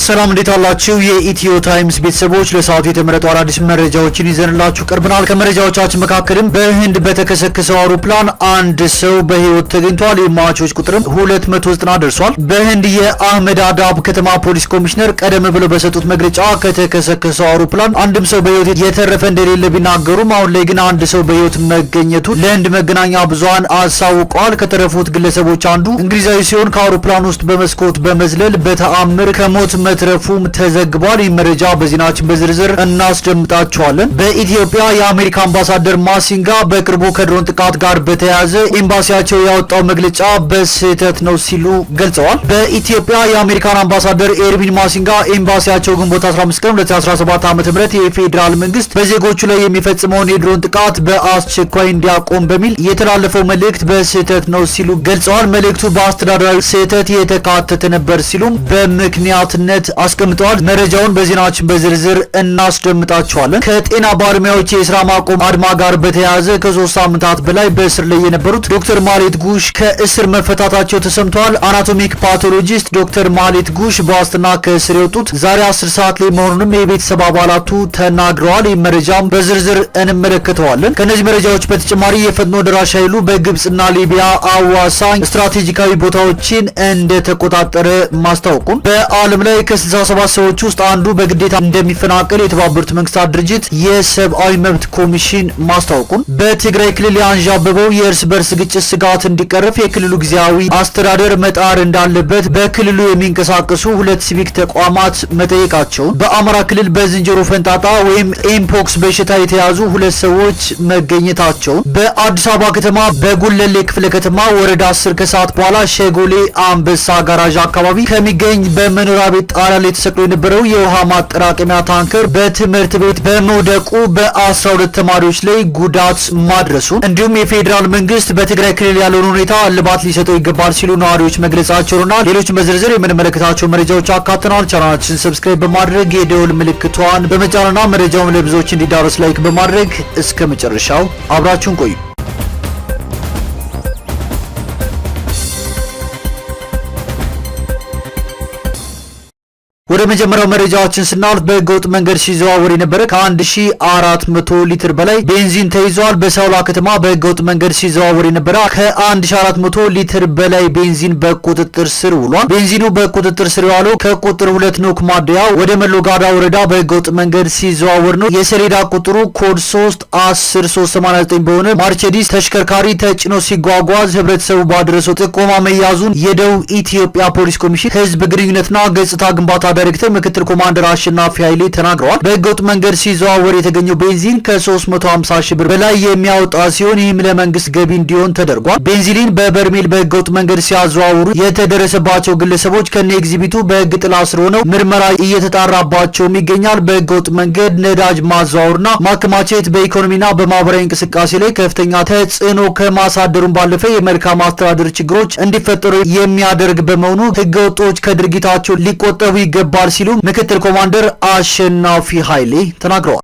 ሰላም እንዴት አላችሁ? የኢትዮ ታይምስ ቤተሰቦች ለሰዓቱ የተመረጡ አዳዲስ መረጃዎችን ይዘንላችሁ ቀርበናል። ከመረጃዎቻችን መካከልም በህንድ በተከሰከሰው አውሮፕላን አንድ ሰው በህይወት ተገኝቷል። የሟቾች ቁጥርም 290 ደርሷል። በህንድ የአህመድ አዳብ ከተማ ፖሊስ ኮሚሽነር ቀደም ብለው በሰጡት መግለጫ ከተከሰከሰው አውሮፕላን አንድም ሰው በህይወት የተረፈ እንደሌለ ቢናገሩም አሁን ላይ ግን አንድ ሰው በህይወት መገኘቱ ለህንድ መገናኛ ብዙሃን አሳውቀዋል። ከተረፉት ግለሰቦች አንዱ እንግሊዛዊ ሲሆን ከአውሮፕላን ውስጥ በመስኮት በመዝለል በተአምር ከሞት መትረፉም ተዘግቧል። ይህ መረጃ በዜናችን በዝርዝር እናስደምጣቸዋለን። በኢትዮጵያ የአሜሪካ አምባሳደር ማሲንጋ በቅርቡ ከድሮን ጥቃት ጋር በተያያዘ ኤምባሲያቸው ያወጣው መግለጫ በስህተት ነው ሲሉ ገልጸዋል። በኢትዮጵያ የአሜሪካን አምባሳደር ኤርቪን ማሲንጋ ኤምባሲያቸው ግንቦት 15 ቀን 2017 ዓ.ም የፌዴራል መንግስት በዜጎቹ ላይ የሚፈጽመውን የድሮን ጥቃት በአስቸኳይ እንዲያቆም በሚል የተላለፈው መልእክት በስህተት ነው ሲሉ ገልጸዋል። መልእክቱ በአስተዳደራዊ ስህተት የተካተተ ነበር ሲሉም በምክንያትነት አስቀምጠዋል። መረጃውን በዜናችን በዝርዝር እናስደምጣቸዋለን። ከጤና ባለሙያዎች የስራ ማቆም አድማ ጋር በተያያዘ ከ3 ሳምንታት በላይ በእስር ላይ የነበሩት ዶክተር ማህሌት ጉሽ ከእስር መፈታታቸው ተሰምተዋል። አናቶሚክ ፓቶሎጂስት ዶክተር ማህሌት ጉሽ በዋስትና ከእስር የወጡት ዛሬ 10 ሰዓት ላይ መሆኑንም የቤተሰብ አባላቱ ተናግረዋል። ይህ መረጃም በዝርዝር እንመለከተዋለን። ከነዚህ መረጃዎች በተጨማሪ የፈጥኖ ደራሽ ኃይሉ በግብጽና ሊቢያ አዋሳኝ ስትራቴጂካዊ ቦታዎችን እንደተቆጣጠረ ማስታወቁን በዓለም ላይ ከ67 ሰዎች ውስጥ አንዱ በግዴታ እንደሚፈናቀል የተባበሩት መንግስታት ድርጅት የሰብአዊ መብት ኮሚሽን ማስታወቁን በትግራይ ክልል ያንዣበበው የእርስ በርስ ግጭት ስጋት እንዲቀረፍ የክልሉ ጊዜያዊ አስተዳደር መጣር እንዳለበት በክልሉ የሚንቀሳቀሱ 2 ሲቪክ ተቋማት መጠየቃቸውን በአማራ ክልል በዝንጀሮ ፈንጣጣ ወይም ኤምፖክስ በሽታ የተያዙ 2 ሰዎች መገኘታቸውን በአዲስ አበባ ከተማ በጉለሌ ክፍለ ከተማ ወረዳ 10 ከሰዓት በኋላ ሸጎሌ አንበሳ ጋራዥ አካባቢ ከሚገኝ በመኖሪያ ቤት ጣሪያ ላይ ተሰቅሎ የነበረው የውሃ ማጠራቀሚያ ታንከር በትምህርት ቤት በመውደቁ በ12 ተማሪዎች ላይ ጉዳት ማድረሱን እንዲሁም የፌዴራል መንግስት በትግራይ ክልል ያለውን ሁኔታ እልባት ሊሰጠው ይገባል ሲሉ ነዋሪዎች መግለጻቸውና ሌሎች በዝርዝር የምንመለከታቸው መረጃዎች አካተናል። ቻናላችንን ሰብስክራይብ በማድረግ የደወል ምልክቷን በመጫንና መረጃውን ለብዙዎች እንዲዳረስ ላይክ በማድረግ እስከ መጨረሻው አብራችሁን ቆዩ። ወደ መጀመሪያው መረጃዎችን ስናልፍ በህገወጥ መንገድ ሲዘዋወር የነበረ ከ1400 ሊትር በላይ ቤንዚን ተይዟል። በሳውላ ከተማ በህገወጥ መንገድ ሲዘዋወር የነበረ ከ1400 ሊትር በላይ ቤንዚን በቁጥጥር ስር ውሏል። ቤንዚኑ በቁጥጥር ስር የዋለው ከቁጥር 2 ኖክ ማደያ ወደ መሎጋዳ ወረዳ በህገወጥ መንገድ ሲዘዋወር ነው። የሰሌዳ ቁጥሩ ኮድ 3 በሆነ ማርቸዲስ ተሽከርካሪ ተጭኖ ሲጓጓዝ ህብረተሰቡ ባደረሰው ጥቆማ መያዙን የደቡብ ኢትዮጵያ ፖሊስ ኮሚሽን ህዝብ ግንኙነትና ገጽታ ግንባታ ዳይሬክተር ምክትል ኮማንደር አሸናፊ ኃይሌ ተናግረዋል። በህገወጥ መንገድ ሲዘዋወር የተገኘው ቤንዚን ከ350 ሺህ ብር በላይ የሚያወጣ ሲሆን ይህም ለመንግስት ገቢ እንዲሆን ተደርጓል። ቤንዚን በበርሜል በህገወጥ መንገድ ሲያዘዋውሩ የተደረሰባቸው ግለሰቦች ከነ ኤግዚቢቱ በህግ ጥላ ስር ሆነው ምርመራ እየተጣራባቸውም ይገኛል። በህገወጥ መንገድ ነዳጅ ማዘዋወርና ማከማቸት በኢኮኖሚና በማህበራዊ እንቅስቃሴ ላይ ከፍተኛ ተጽዕኖ ከማሳደሩን ባለፈ የመልካም አስተዳደር ችግሮች እንዲፈጠሩ የሚያደርግ በመሆኑ ህገወጦች ከድርጊታቸው ሊቆጠቡ ይገባል ሲሉ ምክትል ኮማንደር አሸናፊ ኃይሌ ተናግረዋል።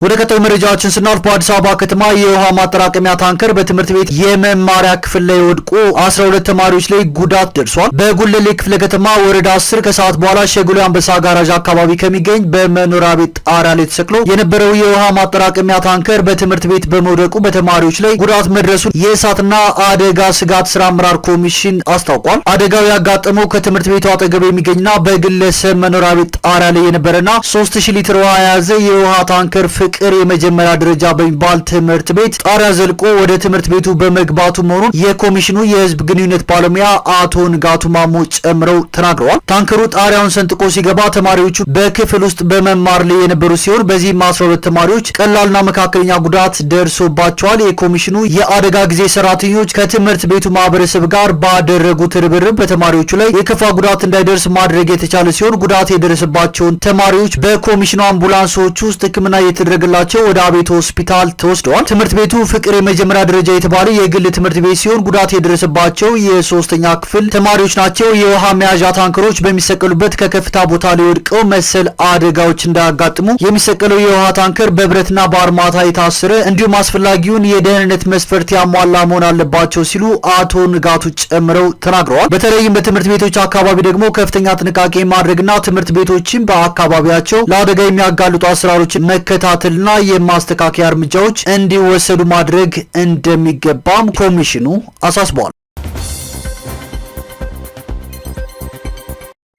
ወደ ቀጣዩ መረጃዎችን ስናልፍ በአዲስ አበባ ከተማ የውሃ ማጠራቀሚያ ታንከር በትምህርት ቤት የመማሪያ ክፍል ላይ ወድቆ 12 ተማሪዎች ላይ ጉዳት ደርሷል። በጉለሌ ክፍለ ከተማ ወረዳ 10 ከሰዓት በኋላ ሸጎሌ አንበሳ ጋራዥ አካባቢ ከሚገኝ በመኖሪያ ቤት ጣሪያ ላይ ተሰቅሎ የነበረው የውሃ ማጠራቀሚያ ታንከር በትምህርት ቤት በመውደቁ በተማሪዎች ላይ ጉዳት መድረሱን የእሳትና አደጋ ስጋት ስራ አመራር ኮሚሽን አስታውቋል። አደጋው ያጋጠመው ከትምህርት ቤቱ አጠገብ የሚገኝና በግለሰብ መኖሪያ ቤት ጣሪያ ላይ የነበረና 3000 ሊትር ውሃ የያዘ የውሃ ታንከር ፍቅር የመጀመሪያ ደረጃ በሚባል ትምህርት ቤት ጣሪያ ዘልቆ ወደ ትምህርት ቤቱ በመግባቱ መሆኑን የኮሚሽኑ የህዝብ ግንኙነት ባለሙያ አቶ ንጋቱ ማሞ ጨምረው ተናግረዋል። ታንከሩ ጣሪያውን ሰንጥቆ ሲገባ ተማሪዎቹ በክፍል ውስጥ በመማር ላይ የነበሩ ሲሆን በዚህም 12 ተማሪዎች ቀላልና መካከለኛ ጉዳት ደርሶባቸዋል። የኮሚሽኑ የአደጋ ጊዜ ሰራተኞች ከትምህርት ቤቱ ማህበረሰብ ጋር ባደረጉት ርብርብ በተማሪዎቹ ላይ የከፋ ጉዳት እንዳይደርስ ማድረግ የተቻለ ሲሆን ጉዳት የደረሰባቸውን ተማሪዎች በኮሚሽኑ አምቡላንሶች ውስጥ ሕክምና እየተደረገ እንዲደረግላቸው ወደ አቤት ሆስፒታል ተወስደዋል። ትምህርት ቤቱ ፍቅር የመጀመሪያ ደረጃ የተባለ የግል ትምህርት ቤት ሲሆን ጉዳት የደረሰባቸው የሶስተኛ ክፍል ተማሪዎች ናቸው። የውሃ መያዣ ታንከሮች በሚሰቀሉበት ከከፍታ ቦታ ላይ ወድቀው መሰል አደጋዎች እንዳያጋጥሙ የሚሰቀለው የውሃ ታንከር በብረትና በአርማታ የታሰረ እንዲሁም አስፈላጊውን የደህንነት መስፈርት ያሟላ መሆን አለባቸው ሲሉ አቶ ንጋቱ ጨምረው ተናግረዋል። በተለይም በትምህርት ቤቶች አካባቢ ደግሞ ከፍተኛ ጥንቃቄ ማድረግና ትምህርት ቤቶችን በአካባቢያቸው ለአደጋ የሚያጋልጡ አሰራሮችን መከታተልና የማስተካከያ እርምጃዎች እንዲወሰዱ ማድረግ እንደሚገባም ኮሚሽኑ አሳስቧል።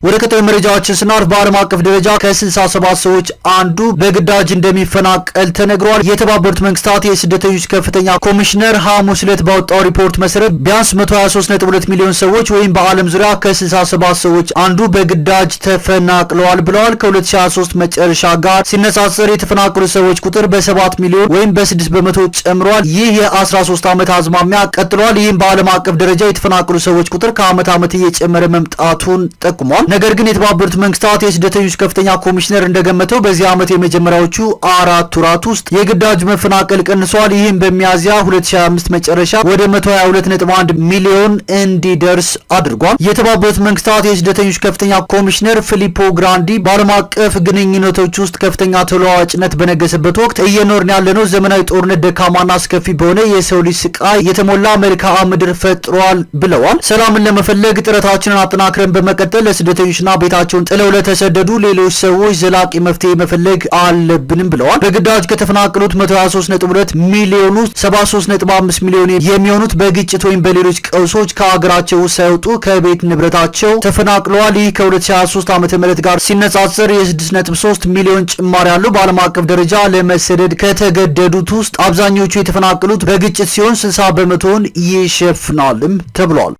ወደ ቀጣዩ መረጃዎችን ስናልፍ በዓለም አቀፍ ደረጃ ከ67 ሰዎች አንዱ በግዳጅ እንደሚፈናቀል ተነግሯል። የተባበሩት መንግስታት የስደተኞች ከፍተኛ ኮሚሽነር ሐሙስ ዕለት ባወጣው ሪፖርት መሰረት ቢያንስ 123.2 ሚሊዮን ሰዎች ወይም በዓለም ዙሪያ ከ67 ሰዎች አንዱ በግዳጅ ተፈናቅለዋል ብለዋል። ከ2023 መጨረሻ ጋር ሲነጻጸር የተፈናቀሉ ሰዎች ቁጥር በ7 ሚሊዮን ወይም በ6 በመቶ ጨምሯል። ይህ የ13 ዓመት አዝማሚያ ቀጥሏል። ይህም በዓለም አቀፍ ደረጃ የተፈናቀሉ ሰዎች ቁጥር ከዓመት ዓመት እየጨመረ መምጣቱን ጠቁሟል። ነገር ግን የተባበሩት መንግስታት የስደተኞች ከፍተኛ ኮሚሽነር እንደገመተው በዚህ ዓመት የመጀመሪያዎቹ 4 ወራት ውስጥ የግዳጅ መፈናቀል ቀንሷል። ይህም በሚያዝያ 2025 መጨረሻ ወደ 122.1 ሚሊዮን እንዲደርስ አድርጓል። የተባበሩት መንግስታት የስደተኞች ከፍተኛ ኮሚሽነር ፊሊፖ ግራንዲ በዓለም አቀፍ ግንኙነቶች ውስጥ ከፍተኛ ተለዋዋጭነት በነገሰበት ወቅት እየኖርን ያለነው ዘመናዊ ጦርነት ደካማና አስከፊ በሆነ የሰው ልጅ ስቃይ የተሞላ መልክዓ ምድር ፈጥሯል ብለዋል። ሰላምን ለመፈለግ ጥረታችንን አጠናክረን በመቀጠል ለስደተኞችና ቤታቸውን ጥለው ለተሰደዱ ሌሎች ሰዎች ዘላቂ መፍትሄ መፈለግ አለብንም ብለዋል። በግዳጅ ከተፈናቀሉት 123.2 ሚሊዮን ውስጥ 73.5 ሚሊዮን የሚሆኑት በግጭት ወይም በሌሎች ቀውሶች ከሀገራቸው ሳይወጡ ከቤት ንብረታቸው ተፈናቅለዋል። ይህ ከ2023 ዓ.ም ጋር ሲነጻጸር የ6.3 ሚሊዮን ጭማሪ ያለው። በዓለም አቀፍ ደረጃ ለመሰደድ ከተገደዱት ውስጥ አብዛኞቹ የተፈናቀሉት በግጭት ሲሆን 60 በመቶውን ይሸፍናልም ተብሏል።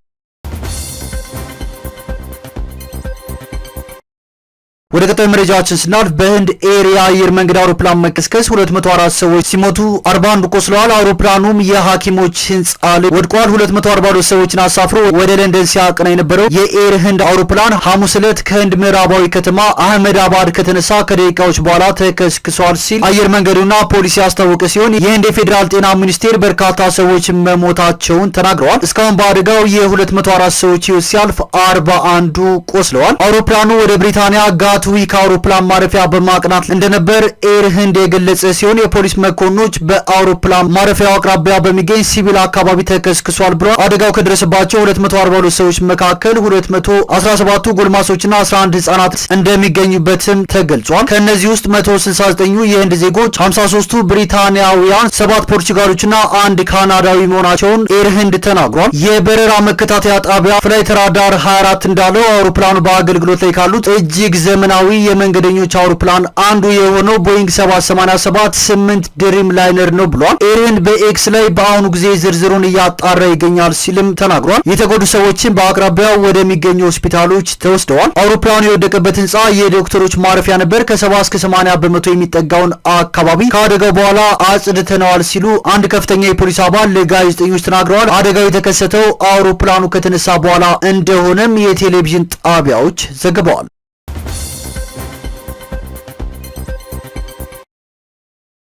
ወደ ቀጣዩ መረጃዎችን ስናልፍ በህንድ ኤር የአየር መንገድ አውሮፕላን መከስከስ 204 ሰዎች ሲሞቱ 41 ቆስለዋል። አውሮፕላኑም የሐኪሞች ህንጻ ላይ ወድቋል። 242 ሰዎችን አሳፍሮ ወደ ለንደን ሲያቀና የነበረው የኤር ህንድ አውሮፕላን ሐሙስ ዕለት ከህንድ ምዕራባዊ ከተማ አህመድ አባድ ከተነሳ ከደቂቃዎች በኋላ ተከስክሷል ሲል አየር መንገዱና ፖሊስ ያስታወቀ ሲሆን የህንድ የፌዴራል ጤና ሚኒስቴር በርካታ ሰዎች መሞታቸውን ተናግረዋል። እስካሁን በአደጋው የ204 ሰዎች ህይወት ሲያልፍ 41ዱ ቆስለዋል። አውሮፕላኑ ወደ ብሪታንያ ዊክ አውሮፕላን ማረፊያ በማቅናት እንደነበር ኤር ህንድ የገለጸ ሲሆን የፖሊስ መኮንኖች በአውሮፕላን ማረፊያው አቅራቢያ በሚገኝ ሲቪል አካባቢ ተከስክሷል ብለዋል። አደጋው ከደረሰባቸው 242 ሰዎች መካከል 217ቱ ጎልማሶችና 11 ህጻናት እንደሚገኙበትም ተገልጿል። ከእነዚህ ውስጥ 169ኙ የህንድ ዜጎች፣ 53ቱ ብሪታንያውያን፣ 7 ፖርቹጋሎችና 1 ካናዳዊ መሆናቸውን ኤር ህንድ ተናግሯል። የበረራ መከታተያ ጣቢያ ፍላይት ራዳር 24 እንዳለው አውሮፕላኑ በአገልግሎት ላይ ካሉት እጅግ ዘመናዊ የመንገደኞች አውሮፕላን አንዱ የሆነው ቦይንግ 787-8 ድሪም ላይነር ነው ብሏል። ኤር ህንድ በኤክስ ላይ በአሁኑ ጊዜ ዝርዝሩን እያጣራ ይገኛል ሲልም ተናግሯል። የተጎዱ ሰዎችን በአቅራቢያው ወደሚገኙ ሆስፒታሎች ተወስደዋል። አውሮፕላኑ የወደቀበት ህንጻ የዶክተሮች ማረፊያ ነበር። ከ70 እስከ 80 በመቶ የሚጠጋውን አካባቢ ከአደጋው በኋላ አጽድተነዋል ሲሉ አንድ ከፍተኛ የፖሊስ አባል ለጋዜጠኞች ተናግረዋል። አደጋው የተከሰተው አውሮፕላኑ ከተነሳ በኋላ እንደሆነም የቴሌቪዥን ጣቢያዎች ዘግበዋል።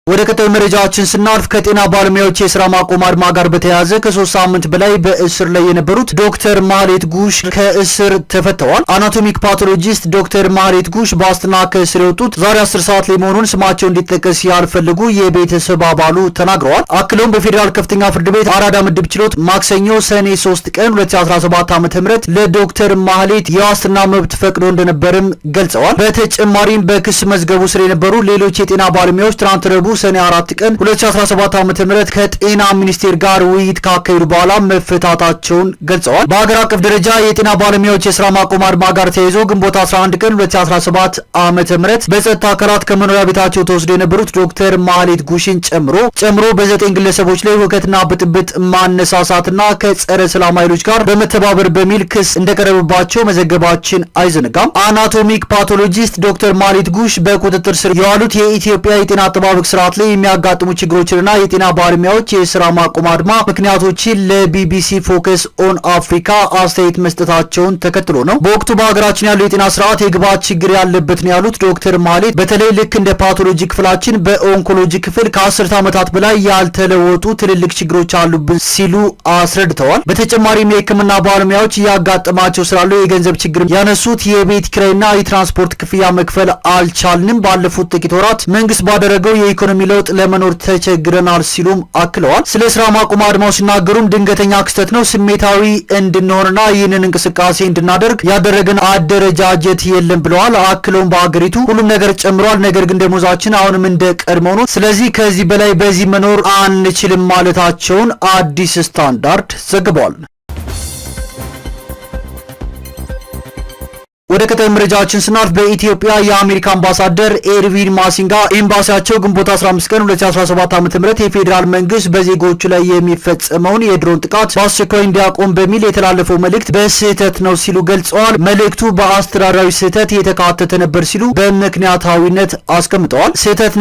ወደ ቀጣዩ መረጃዎችን ስናልፍ ከጤና ባለሙያዎች የስራ ማቆም አድማ ጋር በተያያዘ ከ3 ሳምንት በላይ በእስር ላይ የነበሩት ዶክተር ማህሌት ጉሽ ከእስር ተፈተዋል። አናቶሚክ ፓቶሎጂስት ዶክተር ማህሌት ጉሽ በዋስትና ከእስር የወጡት ዛሬ 10 ሰዓት ላይ መሆኑን ስማቸው እንዲጠቀስ ያልፈልጉ የቤተሰብ አባሉ ተናግረዋል። አክለውም በፌዴራል ከፍተኛ ፍርድ ቤት አራዳ ምድብ ችሎት ማክሰኞ ሰኔ 3 ቀን 2017 ዓ.ም ለዶክተር ማህሌት የዋስትና መብት ፈቅዶ እንደነበርም ገልጸዋል። በተጨማሪም በክስ መዝገቡ ስር የነበሩ ሌሎች የጤና ባለሙያዎች ትናንት ረቡዕ ሰኔ 4 ቀን 2017 ዓ.ም ከጤና ሚኒስቴር ጋር ውይይት ካካሄዱ በኋላ መፈታታቸውን ገልጸዋል። በአገር አቀፍ ደረጃ የጤና ባለሙያዎች የስራ ማቆም አድማ ጋር ተያይዞ ግንቦት 11 ቀን 2017 ዓ.ም በጸጥታ አካላት ከመኖሪያ ቤታቸው ተወስደው የነበሩት ዶክተር ማህሌት ጉሽን ጨምሮ በ9 ግለሰቦች ላይ ሁከትና ብጥብጥ ማነሳሳትና ከጸረ ሰላም ኃይሎች ጋር በመተባበር በሚል ክስ እንደቀረበባቸው መዘገባችን አይዘነጋም። አናቶሚክ ፓቶሎጂስት ዶክተር ማህሌት ጉሽ በቁጥጥር ስር የዋሉት የኢትዮጵያ የጤና አጠባበቅ ስርዓት ተቋማት ላይ የሚያጋጥሙ ችግሮችንና የጤና ባለሙያዎች የስራ ማቆም አድማ ምክንያቶችን ለቢቢሲ ፎከስ ኦን አፍሪካ አስተያየት መስጠታቸውን ተከትሎ ነው። በወቅቱ በሀገራችን ያለው የጤና ስርዓት የግብዓት ችግር ያለበት ነው ያሉት ዶክተር ማህሌት በተለይ ልክ እንደ ፓቶሎጂ ክፍላችን በኦንኮሎጂ ክፍል ከ10 ዓመታት በላይ ያልተለወጡ ትልልቅ ችግሮች አሉብን ሲሉ አስረድተዋል። በተጨማሪም የሕክምና ባለሙያዎች እያጋጠማቸው ስላለው የገንዘብ ችግር ያነሱት የቤት ኪራይና የትራንስፖርት ክፍያ መክፈል አልቻልንም፣ ባለፉት ጥቂት ወራት መንግስት ባደረገው የኢኮኖሚ ለውጥ ለመኖር ተቸግረናል ሲሉም አክለዋል። ስለ ስራ ማቆም አድማው ሲናገሩም ድንገተኛ ክስተት ነው፣ ስሜታዊ እንድንሆንና ይህንን እንቅስቃሴ እንድናደርግ ያደረገን አደረጃጀት የለም ብለዋል። አክለውም በአገሪቱ ሁሉም ነገር ጨምሯል፣ ነገር ግን ደሞዛችን አሁንም እንደ ቀድሞው ነው፣ ስለዚህ ከዚህ በላይ በዚህ መኖር አንችልም ማለታቸውን አዲስ ስታንዳርድ ዘግቧል። ወደ ቀጣይ መረጃችን ስናልፍ በኢትዮጵያ የአሜሪካ አምባሳደር ኤርቪን ማሲንጋ ኤምባሲያቸው ግንቦት 15 ቀን 2017 ዓ.ም የፌዴራል መንግስት በዜጎቹ ላይ የሚፈጸመውን የድሮን ጥቃት በአስቸኳይ እንዲያቆም በሚል የተላለፈው መልእክት በስህተት ነው ሲሉ ገልጸዋል። መልእክቱ በአስተዳደራዊ ስህተት የተካተተ ነበር ሲሉ በምክንያታዊነት አስቀምጠዋል። ስህተት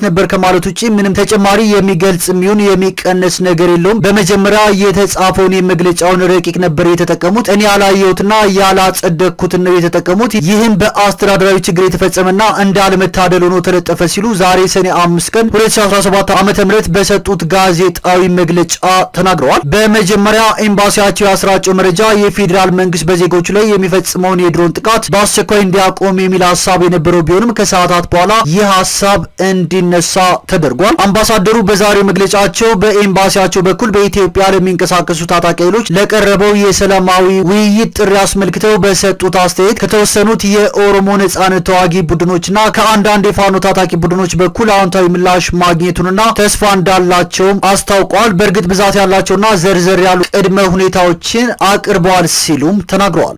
ነበር ከማለት ውጪ ምንም ተጨማሪ የሚገልጽ የሚሆን የሚቀነስ ነገር የለውም። በመጀመሪያ የተጻፈውን የመግለጫውን ረቂቅ ነበር የተጠቀሙት። እኔ ያላየሁትና ያላጸደቅኩትን የተጠቀሙት ይህም በአስተዳደራዊ ችግር የተፈጸመና እንዳለመታደል ሆኖ ተለጠፈ ሲሉ ዛሬ ሰኔ 5 ቀን 2017 ዓ.ም በሰጡት ጋዜጣዊ መግለጫ ተናግረዋል። በመጀመሪያ ኤምባሲያቸው ያሰራጨው መረጃ የፌዴራል መንግስት በዜጎቹ ላይ የሚፈጽመውን የድሮን ጥቃት በአስቸኳይ እንዲያቆም የሚል ሀሳብ የነበረው ቢሆንም ከሰዓታት በኋላ ይህ ሀሳብ እንዲነሳ ተደርጓል። አምባሳደሩ በዛሬው መግለጫቸው በኤምባሲያቸው በኩል በኢትዮጵያ ለሚንቀሳቀሱ ታጣቂ ኃይሎች ለቀረበው የሰላማዊ ውይይት ጥሪ አስመልክተው በሰጡት አስተያየት ከተወሰኑት የኦሮሞ ነጻነት ተዋጊ ቡድኖችና ከአንዳንድ የፋኖ ታጣቂ ቡድኖች በኩል አዎንታዊ ምላሽ ማግኘቱንና ተስፋ እንዳላቸውም አስታውቀዋል። በእርግጥ ብዛት ያላቸውና ዘርዘር ያሉ ቅድመ ሁኔታዎችን አቅርበዋል ሲሉም ተናግረዋል።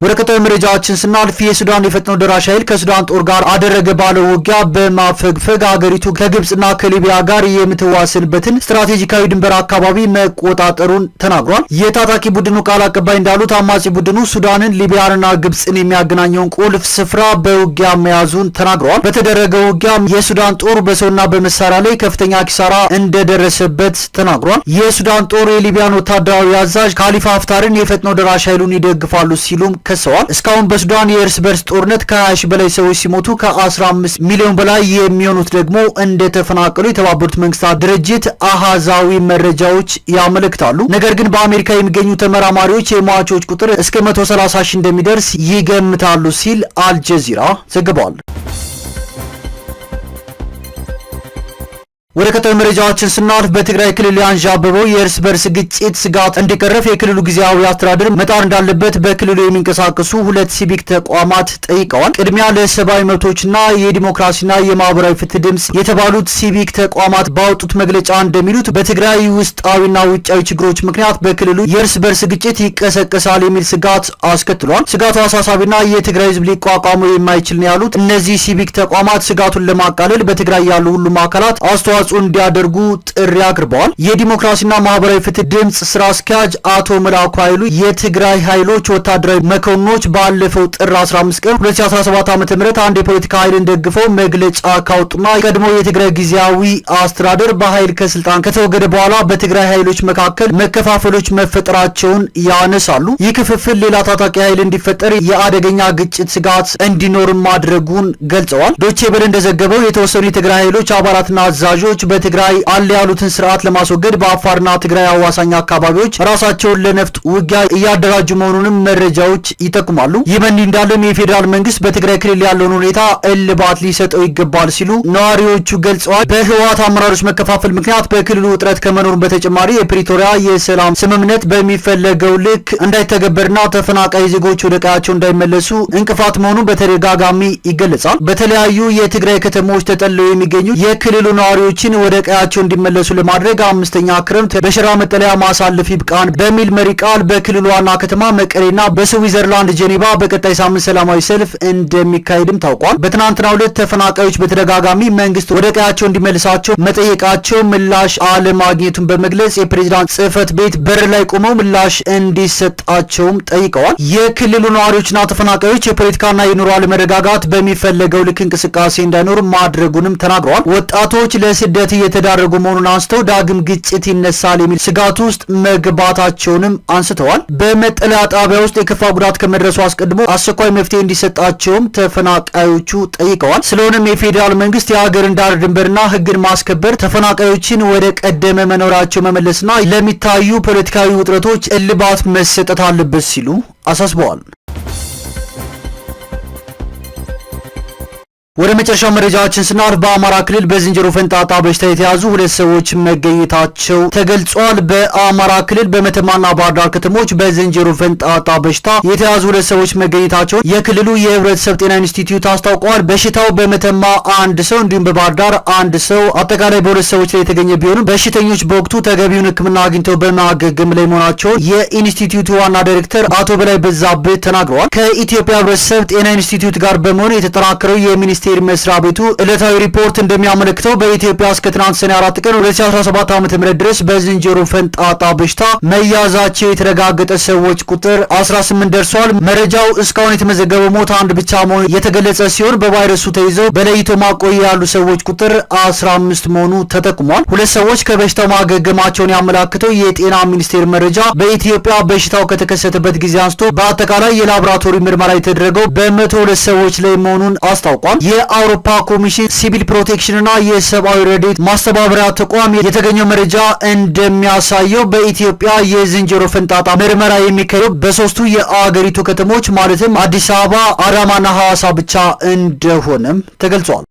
ወደ ቀጣዩ መረጃችን ስናልፍ የሱዳን የፈጥኖ ደራሽ ኃይል ከሱዳን ጦር ጋር አደረገ ባለው ውጊያ በማፈግፈግ ሀገሪቱ ከግብጽና ከሊቢያ ጋር የምትዋሰንበትን ስትራቴጂካዊ ድንበር አካባቢ መቆጣጠሩን ተናግሯል። የታጣቂ ቡድኑ ቃል አቀባይ እንዳሉት አማጺ ቡድኑ ሱዳንን፣ ሊቢያንና ግብጽን የሚያገናኘውን ቁልፍ ስፍራ በውጊያ መያዙን ተናግረዋል። በተደረገው ውጊያም የሱዳን ጦር በሰውና በመሳሪያ ላይ ከፍተኛ ኪሳራ እንደደረሰበት ተናግሯል። የሱዳን ጦር የሊቢያን ወታደራዊ አዛዥ ካሊፋ ሀፍታርን የፈጥኖ ደራሽ ኃይሉን ይደግፋሉ ሲሉም ከሰዋል። እስካሁን በሱዳን የእርስ በርስ ጦርነት ከ20 ሺህ በላይ ሰዎች ሲሞቱ ከ15 ሚሊዮን በላይ የሚሆኑት ደግሞ እንደተፈናቀሉ የተባበሩት መንግስታት ድርጅት አሃዛዊ መረጃዎች ያመለክታሉ። ነገር ግን በአሜሪካ የሚገኙ ተመራማሪዎች የሟቾች ቁጥር እስከ 130 ሺህ እንደሚደርስ ይገምታሉ ሲል አልጀዚራ ዘግቧል። ወደ ቀጣዩ መረጃችን ስናልፍ በትግራይ ክልል ያንዣበበው የእርስ በርስ ግጭት ስጋት እንዲቀረፍ የክልሉ ጊዜያዊ አስተዳደር መጣር እንዳለበት በክልሉ የሚንቀሳቀሱ ሁለት ሲቪክ ተቋማት ጠይቀዋል። ቅድሚያ ለሰብአዊ መብቶችና የዲሞክራሲና የማህበራዊ ፍትህ ድምጽ የተባሉት ሲቪክ ተቋማት ባወጡት መግለጫ እንደሚሉት በትግራይ ውስጣዊና ውጫዊ ችግሮች ምክንያት በክልሉ የእርስ በርስ ግጭት ይቀሰቀሳል የሚል ስጋት አስከትሏል። ስጋቱ አሳሳቢና የትግራይ ህዝብ ሊቋቋመው የማይችል ነው ያሉት እነዚህ ሲቪክ ተቋማት ስጋቱን ለማቃለል በትግራይ ያሉ ሁሉም አካላት አስተዋጽኦ እንዲያደርጉ ጥሪ አቅርበዋል። የዲሞክራሲና ማህበራዊ ፍትህ ድምጽ ስራ አስኪያጅ አቶ መላኩ ኃይሉ የትግራይ ኃይሎች ወታደራዊ መኮንኖች ባለፈው ጥር 15 ቀን 2017 ዓ.ም አንድ የፖለቲካ ኃይልን ደግፈው መግለጫ ካወጡና ቀድሞ የትግራይ ጊዜያዊ አስተዳደር በኃይል ከስልጣን ከተወገደ በኋላ በትግራይ ኃይሎች መካከል መከፋፈሎች መፈጠራቸውን ያነሳሉ። ይህ ክፍፍል ሌላ ታጣቂ ኃይል እንዲፈጠር የአደገኛ ግጭት ስጋት እንዲኖር ማድረጉን ገልጸዋል። ዶቼ ቬለ እንደዘገበው የተወሰኑ የትግራይ ኃይሎች አባላትና አዛዦች በትግራይ አለ ያሉትን ስርዓት ለማስወገድ በአፋርና ትግራይ አዋሳኝ አካባቢዎች ራሳቸውን ለነፍጥ ውጊያ እያደራጁ መሆኑንም መረጃዎች ይጠቁማሉ። ይህ በእንዲህ እንዳለም የፌዴራል መንግስት በትግራይ ክልል ያለውን ሁኔታ እልባት ሊሰጠው ይገባል ሲሉ ነዋሪዎቹ ገልጸዋል። በህወሓት አመራሮች መከፋፈል ምክንያት በክልሉ ውጥረት ከመኖሩ በተጨማሪ የፕሪቶሪያ የሰላም ስምምነት በሚፈለገው ልክ እንዳይተገበርና ተፈናቃይ ዜጎች ወደ ቀያቸው እንዳይመለሱ እንቅፋት መሆኑ በተደጋጋሚ ይገለጻል። በተለያዩ የትግራይ ከተሞች ተጠልለው የሚገኙ የክልሉ ነዋሪዎች ተፈናቃዮችን ወደ ቀያቸው እንዲመለሱ ለማድረግ አምስተኛ ክረምት በሸራ መጠለያ ማሳለፍ ይብቃን በሚል መሪ ቃል በክልሉ ዋና ከተማ መቀሌና በስዊዘርላንድ ጄኔቫ በቀጣይ ሳምንት ሰላማዊ ሰልፍ እንደሚካሄድም ታውቋል። በትናንትናው ዕለት ተፈናቃዮች በተደጋጋሚ መንግስት ወደ ቀያቸው እንዲመልሳቸው መጠየቃቸው ምላሽ አለማግኘቱን በመግለጽ የፕሬዝዳንት ጽህፈት ቤት በር ላይ ቆመው ምላሽ እንዲሰጣቸውም ጠይቀዋል። የክልሉ ነዋሪዎችና ተፈናቃዮች የፖለቲካና የኑሮ አለመረጋጋት በሚፈለገው ልክ እንቅስቃሴ እንዳይኖር ማድረጉንም ተናግረዋል። ወጣቶች ለስደት እየተዳረጉ መሆኑን አንስተው ዳግም ግጭት ይነሳል የሚል ስጋት ውስጥ መግባታቸውንም አንስተዋል። በመጠለያ ጣቢያ ውስጥ የከፋ ጉዳት ከመድረሱ አስቀድሞ አስቸኳይ መፍትሄ እንዲሰጣቸውም ተፈናቃዮቹ ጠይቀዋል። ስለሆነም የፌዴራል መንግስት የሀገርን ዳር ድንበርና ህግን ማስከበር፣ ተፈናቃዮችን ወደ ቀደመ መኖራቸው መመለስና ለሚታዩ ፖለቲካዊ ውጥረቶች እልባት መሰጠት አለበት ሲሉ አሳስበዋል። ወደ መጨረሻው መረጃችን ስናልፍ በአማራ ክልል በዝንጀሮ ፈንጣጣ በሽታ የተያዙ 2 ሰዎች መገኘታቸው ተገልጿል። በአማራ ክልል በመተማና ባህር ዳር ከተሞች በዝንጀሮ ፈንጣጣ በሽታ የተያዙ 2 ሰዎች መገኘታቸውን የክልሉ የህብረተሰብ ጤና ኢንስቲትዩት አስታውቋል። በሽታው በመተማ 1 ሰው እንዲሁም በባህር ዳር 1 ሰው አጠቃላይ በ2 ሰዎች ላይ የተገኘ ቢሆንም በሽተኞች በወቅቱ ተገቢውን ሕክምና አግኝተው በማገገም ላይ መሆናቸውን የኢንስቲትዩቱ ዋና ዳይሬክተር አቶ በላይ በዛብህ ተናግረዋል። ከኢትዮጵያ ህብረተሰብ ጤና ኢንስቲትዩት ጋር በመሆን የተጠናከረው የሚኒስቴር መስሪያ ቤቱ ዕለታዊ ሪፖርት እንደሚያመለክተው በኢትዮጵያ እስከ ትናንት ሰኔ 4 ቀን 2017 ዓ.ም ድረስ በዝንጀሮ ፈንጣጣ በሽታ መያዛቸው የተረጋገጠ ሰዎች ቁጥር 18 ደርሷል። መረጃው እስካሁን የተመዘገበው ሞት 1 ብቻ መሆኑ የተገለጸ ሲሆን በቫይረሱ ተይዘው በለይቶ ማቆያ ያሉ ሰዎች ቁጥር 15 መሆኑ ተጠቁሟል። 2 ሰዎች ከበሽታው ማገገማቸውን ያመላክተው የጤና ሚኒስቴር መረጃ በኢትዮጵያ በሽታው ከተከሰተበት ጊዜ አንስቶ በአጠቃላይ የላቦራቶሪ ምርመራ የተደረገው በ102 ሰዎች ላይ መሆኑን አስታውቋል። የአውሮፓ ኮሚሽን ሲቪል ፕሮቴክሽንና የሰብአዊ ረድኤት ማስተባበሪያ ተቋም የተገኘው መረጃ እንደሚያሳየው በኢትዮጵያ የዝንጀሮ ፈንጣጣ ምርመራ የሚካሄደው በ3ቱ የአገሪቱ ከተሞች ማለትም አዲስ አበባ፣ አዳማና ሐዋሳ ብቻ እንደሆነም ተገልጿል።